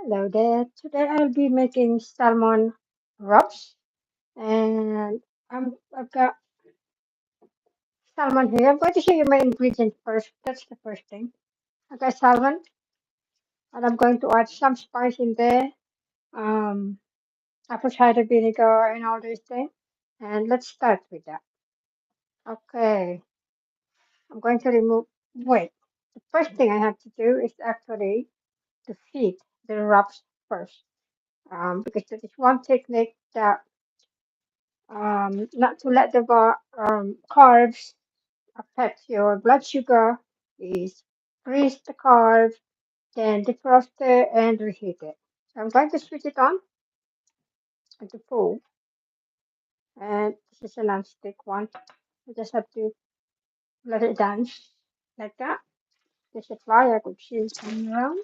Hello there. Today I'll be making salmon wraps, and I've got salmon here. I'm going to show you my ingredients first. That's the first thing. I've got salmon, and I'm going to add some spice in there, um, apple cider vinegar, and all these things. And let's start with that. Okay, I'm going to remove. Wait, the first thing I have to do is actually to heat the wraps first, because that is one technique that not to let the carbs affect your blood sugar is freeze the carbs, then defrost it and reheat it. So I'm going to switch it on to full, and this is a non-stick one. I just have to let it dance like that. This is why I could choose one around.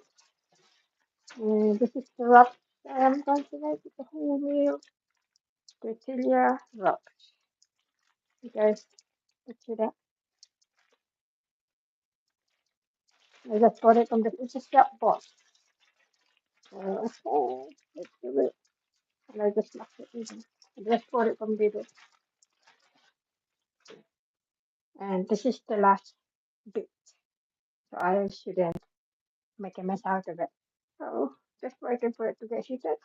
And this is the wrap that I'm going to make with the whole meal tortilla wrap. You guys, let's do that. I just got it from the it's a shop box. Okay, let's do it. And I just left it even. I just bought it from Lidl. And this is the last bit. So I shouldn't make a mess out of it. So just waiting for it to get heated.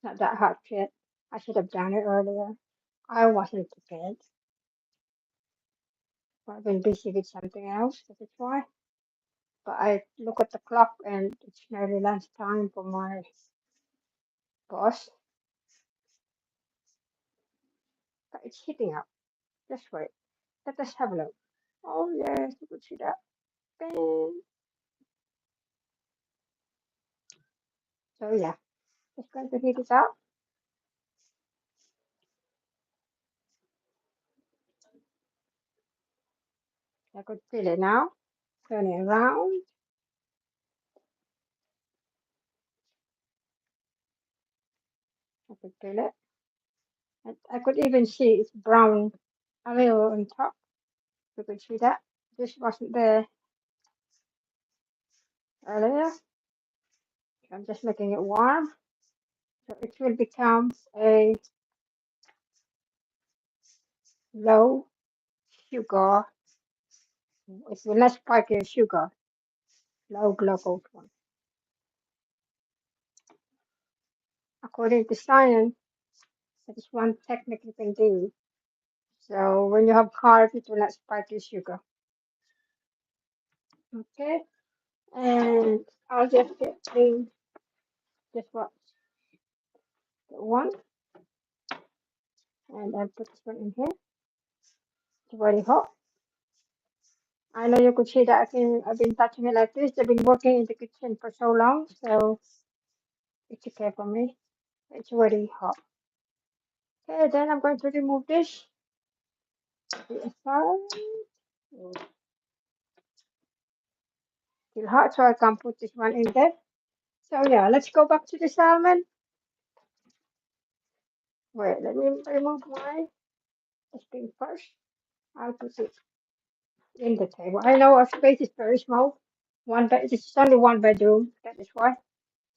Not that hot yet. I should have done it earlier. I wasn't prepared. I've been busy with something else, that is why. But I look at the clock and it's nearly lunchtime for my boss. But it's heating up. Just wait. Let us have a look. Oh yes, you could see that. Bang. So yeah, just going to heat it up. I could feel it now. Turn it around. I could feel it. And I could even see it's brown a little on top. You could see that. This wasn't there earlier. I'm just making it warm. So it will become a low sugar. It will not spike your sugar. Low glucose one. According to science, that is one technique you can do. So when you have carbs, it will not spike your sugar. Okay. And I'll just get the just what the one, and I'll put this one in here. It's very hot. I know you could see that I've been touching it like this. I've been working in the kitchen for so long, so it's okay for me. It's very hot. Okay, then I'm going to remove this to the side. It's still hot, so I can put this one in there. So yeah, let's go back to the salmon. Wait, let me remove my this thing first. I'll put it in the table. I know our space is very small. This is only one bedroom. That is why.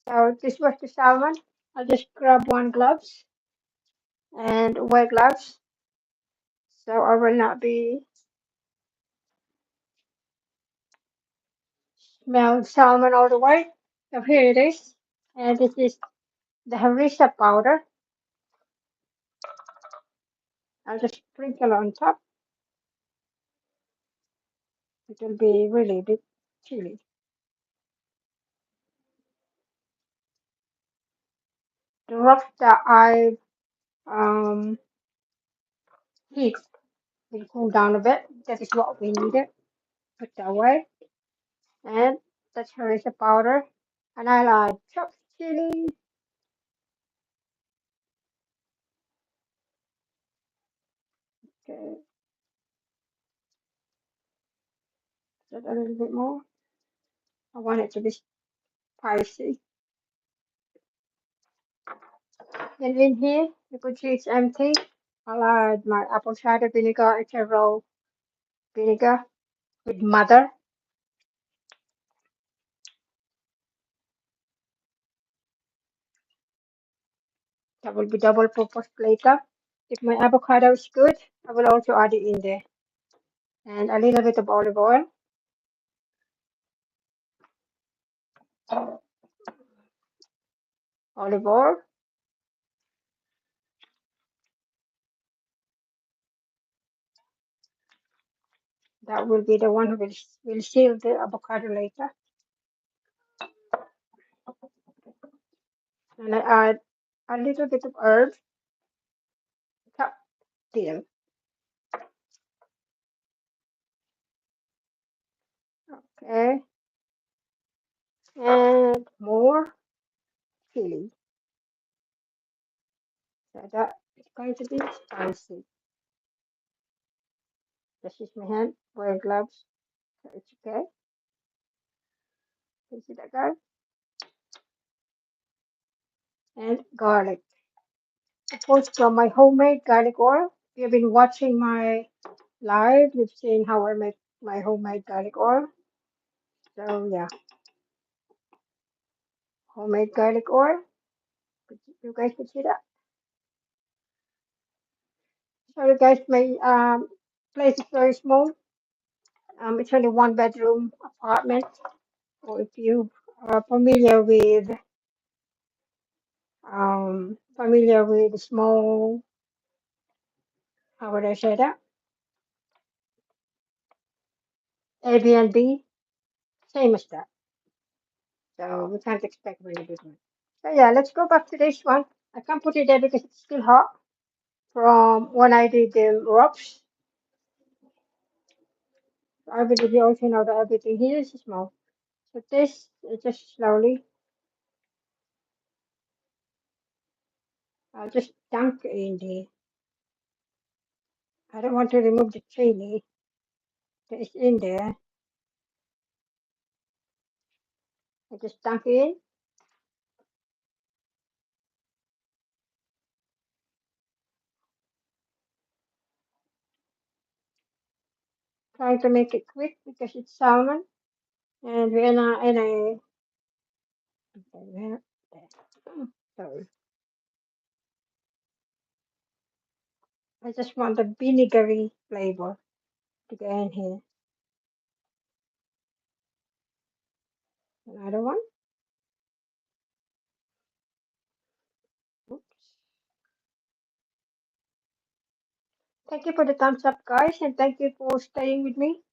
So this was the salmon. I'll just grab one gloves and wear gloves, so I will not be smell salmon all the way. So here it is, and this is the harissa powder. I'll just sprinkle on top. It will be really big chili. The rock that I um heat will cool down a bit. That is what we needed. Put that away, and that's harissa powder. And I'll add chopped chili. Okay, just a little bit more. I want it to be spicy. And in here, you could see it's empty. I'll add my apple cider vinegar, eternal vinegar with mother. That will be double purpose later. If my avocado is good, I will also add it in there. And a little bit of olive oil. Olive oil. That will be the one who will seal the avocado later. And I add a little bit of herb. Top dill. Okay. And more chili. So that is going to be spicy. Just use my hand, wear gloves. So it's okay. You see that, guys? And garlic. Of course, from my homemade garlic oil. If you've been watching my live, you've seen how I make my homemade garlic oil. So yeah, homemade garlic oil. You guys can see that. Sorry guys, my place is very small. It's only one bedroom apartment. Or if you are familiar with small, how would I say that? Airbnb, same as that. So we can't expect really big one. So yeah, let's go back to this one. I can't put it there because it's still hot from when I did the ropes. I believe you also know that everything here is small. So this is just slowly. I'll just dunk it in there. I don't want to remove the chili that is in there. I just dunk it in. Trying to make it quick because it's salmon. And we're in a okay, sorry. I just want the vinegary flavor to go in here. Another one. Oops. Thank you for the thumbs up, guys, and thank you for staying with me.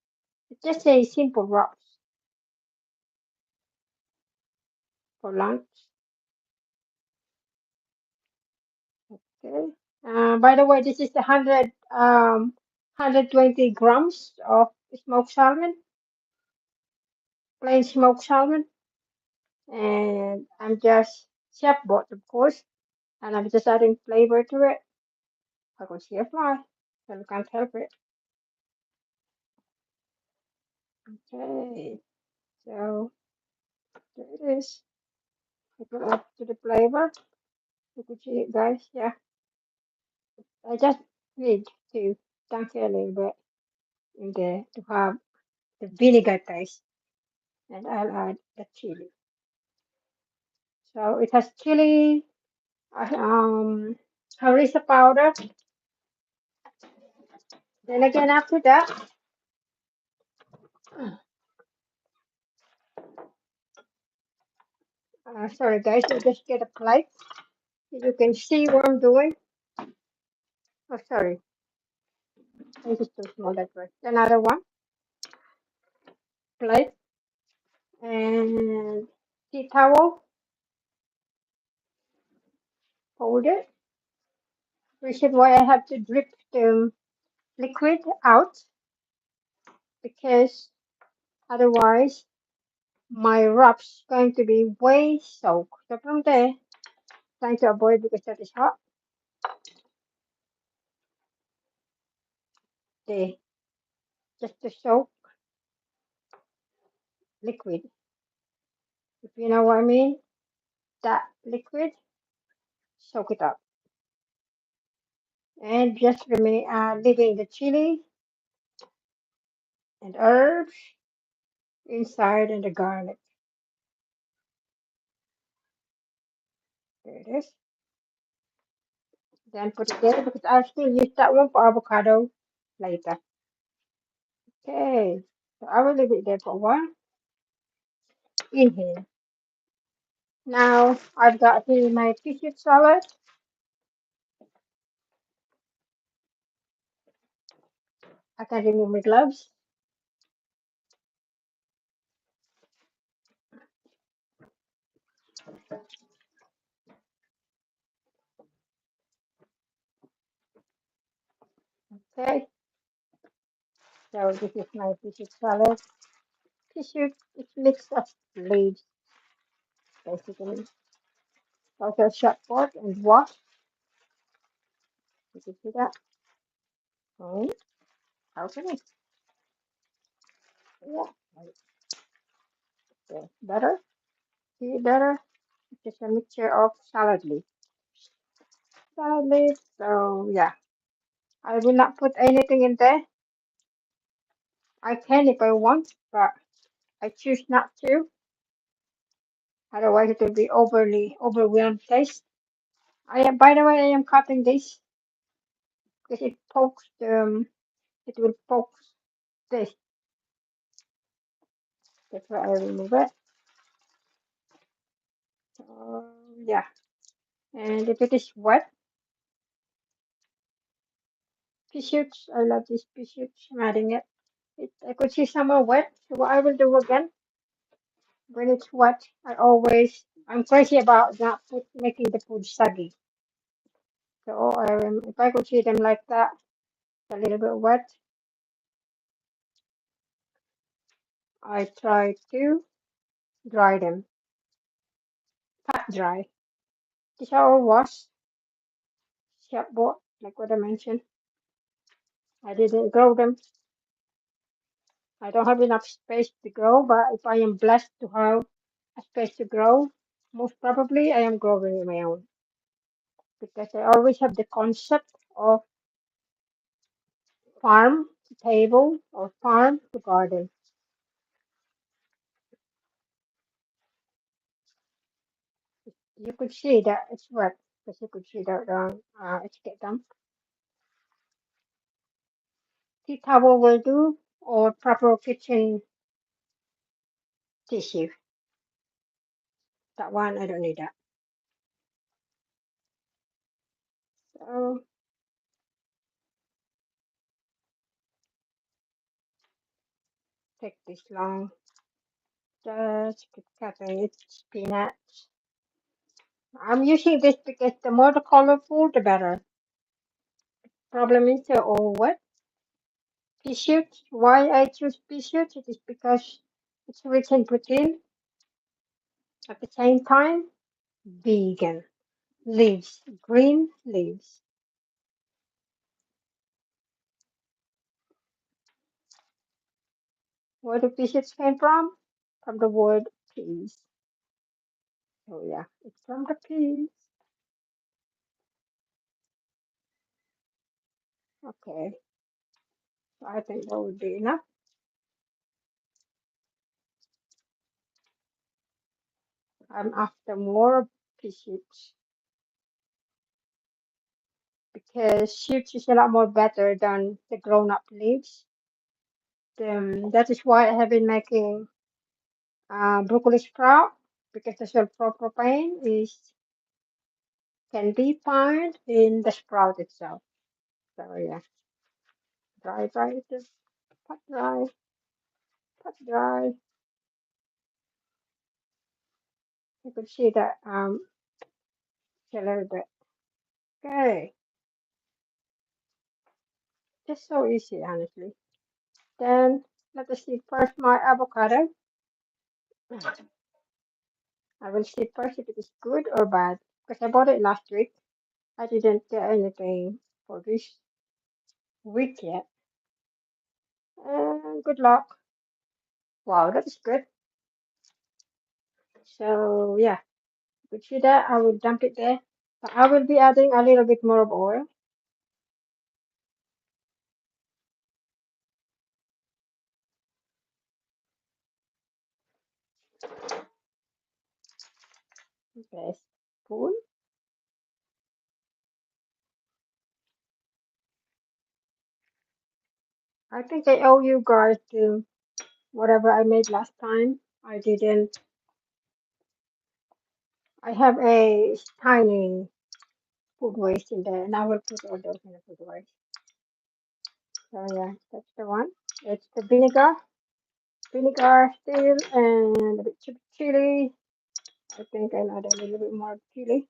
It's just a simple wraps for lunch. Okay. By the way, this is 120 grams of smoked salmon, plain smoked salmon, and I'm just chef bought, of course, and I'm just adding flavor to it. I can see a fly, so we can't help it. Okay, so there it is. It will add to the flavor. You can see it, guys. Yeah, I just need to dunk it a little bit in there to have the vinegar taste, and I'll add the chili. So it has chili, harissa powder. Then again, after that, sorry guys, I just get a plate. You can see what I'm doing. Oh, sorry, this is too small that way. Another one, plate, and tea towel, hold it. Reason why I have to drip the liquid out because otherwise my wrap's going to be way soaked. So from there, trying to avoid because that is hot. There, just to soak liquid. If you know what I mean, that liquid, soak it up. and just leaving the chili and herbs inside and the garlic. There it is. Then put it there because I'll still use that one for avocado later. Okay, so I will leave it there for a while. In here. Now I've got here my tissue salad. I can remove my gloves. Okay, so this is my tissue salad. Tissue is mix of leaves, basically. Also short pot and wash. You can see that. Oh, okay. Yeah, right there. Butter. See butter. It's just a mixture of salad leaf. Salad leaf. So yeah, I will not put anything in there. I can if I want, but I choose not to. Otherwise, it will be overly overwhelmed taste. I am, by the way, I am cutting this because it will poke this. That's why I remove it. Yeah, and if it is wet, pea shoots, I love these pea shoots. I'm adding it. I could see some are wet, so what I will do again when it's wet, I'm crazy about not making the food soggy. So if I could see them like that, a little bit wet, I try to dry them, pat dry. These are all washed, shop bought, like what I mentioned. I didn't grow them. I don't have enough space to grow, but if I am blessed to have a space to grow, most probably I am growing my own because I always have the concept of farm to table or farm to garden. You could see that it's wet because you could see that it's get done. Tea towel will do or proper kitchen tissue. That one I don't need that. So take this long. Just keep cutting it. Peanuts. I'm using this because the more the colorful, the better. Problem is they're all wet. Pea shoots. Why I choose pea shoots? It is because it's rich in protein. At the same time, vegan. Leaves. Green leaves. Where the pea shoots came from? From the word peas. So yeah, it's from the peas. Okay, so I think that would be enough. I'm after more pea shoots because shoots is a lot more better than the grown-up leaves. That is why I have been making broccoli sprout because the sulfur-propane is can be found in the sprout itself. So yeah, dry, just pat dry, pat dry. You could see that a little bit. Okay, just so easy, honestly. Then let us see first my avocado. I will see first if it is good or bad because I bought it last week. I didn't get anything for this week yet. And good luck. Wow, that is good. So yeah, you could see that I will dump it there. But I will be adding a little bit more of oil Okay, spoon. I think I owe you guys to whatever I made last time. I didn't. I have a tiny food waste in there, and I will put all those in the food waste. So yeah, that's the one. It's the vinegar still, and a bit of chili. I think I'll add a little bit more chili,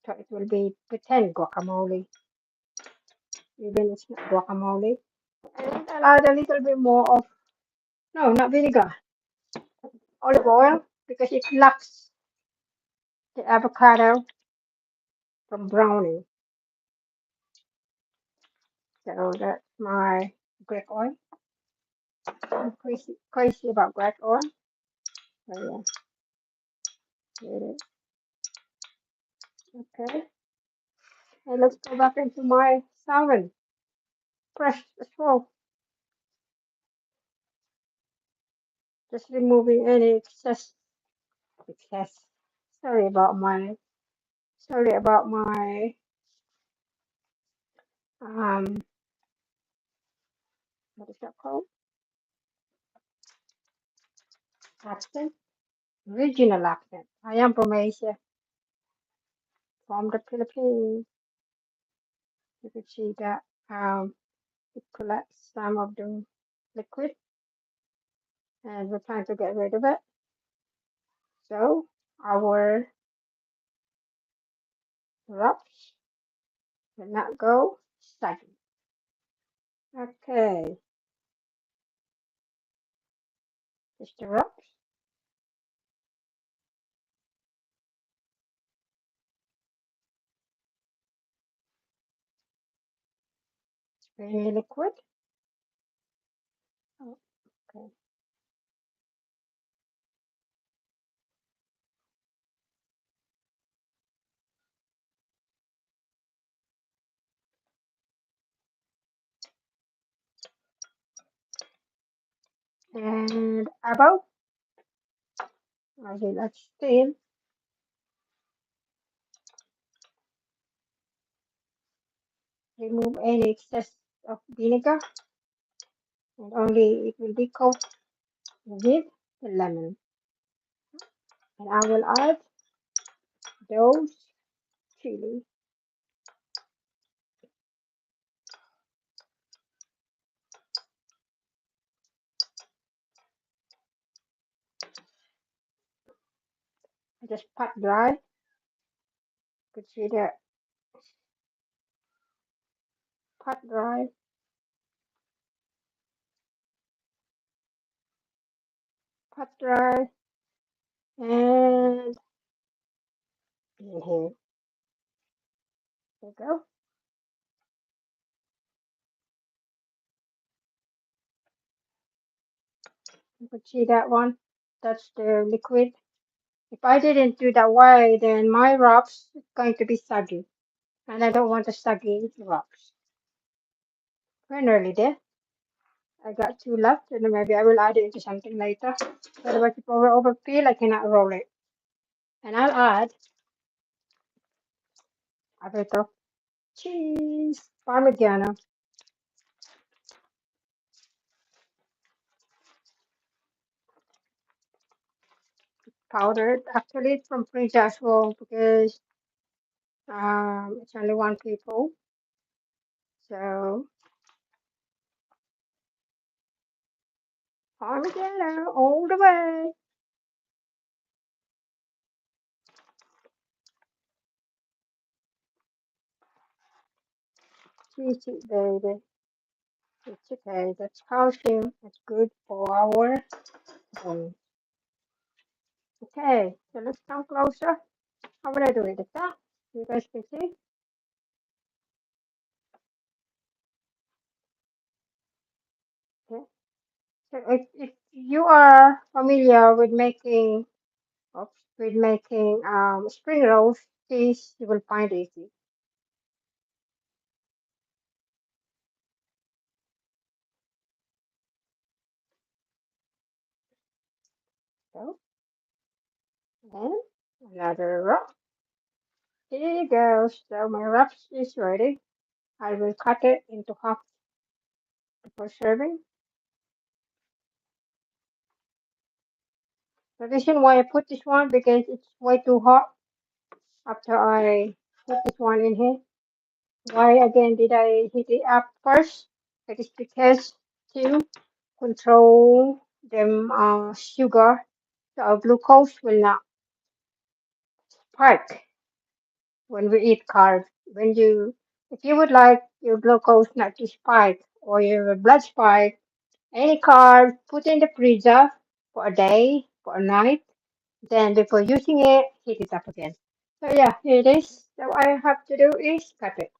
so it will be pretend guacamole, even it's not guacamole. And I'll add a little bit more of no, not vinegar, olive oil because it locks the avocado from browning. So that's my Greek oil. I'm crazy about Greek oil. So yeah, it is. Okay. And let's go back into my salmon. Fresh as well. Just removing any excess. Sorry about my sorry about my um what is that called? Accent? Regional accent. I am from Asia, from the Philippines. You can see that it collects some of the liquid and we're trying to get rid of it. So our wraps will not go saggy. Okay, just the wraps. Very liquid. Okay. And about, okay, let's still remove any excess of vinegar and only it will be coated with the lemon. And I will add those chili. Just pat dry. You could see that pat dry, pat dry, and in here. There you go. You could see that one. That's the liquid. If I didn't do that way, then my rocks is going to be soggy. And I don't want the soggy rocks. We're nearly there. I got two left, and then maybe I will add it into something later. Otherwise, if I overfill, I cannot roll it. And I'll add a bit of cheese, Parmigiano, powdered. Actually, it's from fridge as well because it's only one people. So Parmigiano all the way. Cheese it, baby. It's okay. That's calcium. It's good for our bones. Okay, so let's come closer. How would I do it? Like that? You guys can see. Okay. So if you are familiar with making oops, with making spring rolls, this you will find easy. So, and another wrap. Here you go. So my wrap is ready. I will cut it into half before serving. The reason why I put this one because it's way too hot after I put this one in here. Why again did I heat it up first? It is because to control the sugar, so our glucose will not spike when we eat carbs. If you would like your glucose not to spike or your blood spike, any carb, put in the freezer for a day, for a night. Then before using it, heat it up again. So yeah, here it is. So what I have to do is cut it.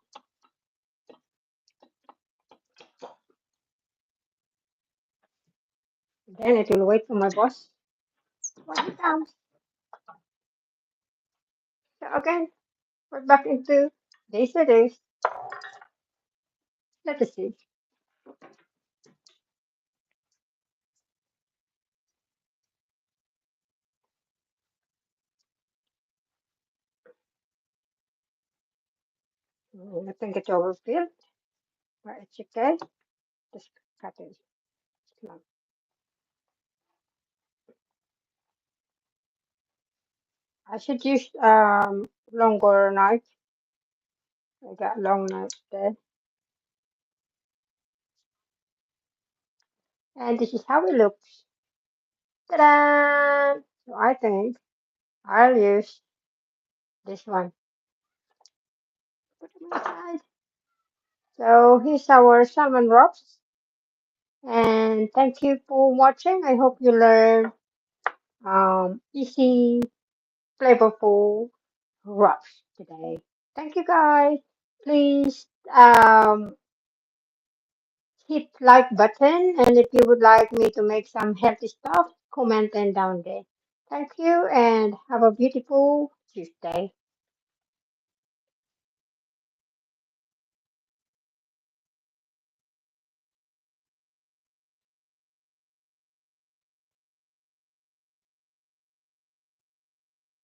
Then it will wait for my boss when he comes. So again, we're back into this it is. Let us see. I think it's overfilled, but it's okay. Just cut it. Small. I should use longer knife. I got long knife there. And this is how it looks. Ta-da! So I think I'll use this one. Put them aside. So here's our salmon wraps. And thank you for watching. I hope you learned easy, flavorful wraps today. Thank you guys. Please hit like button, and if you would like me to make some healthy stuff, comment them down there. Thank you and have a beautiful Tuesday.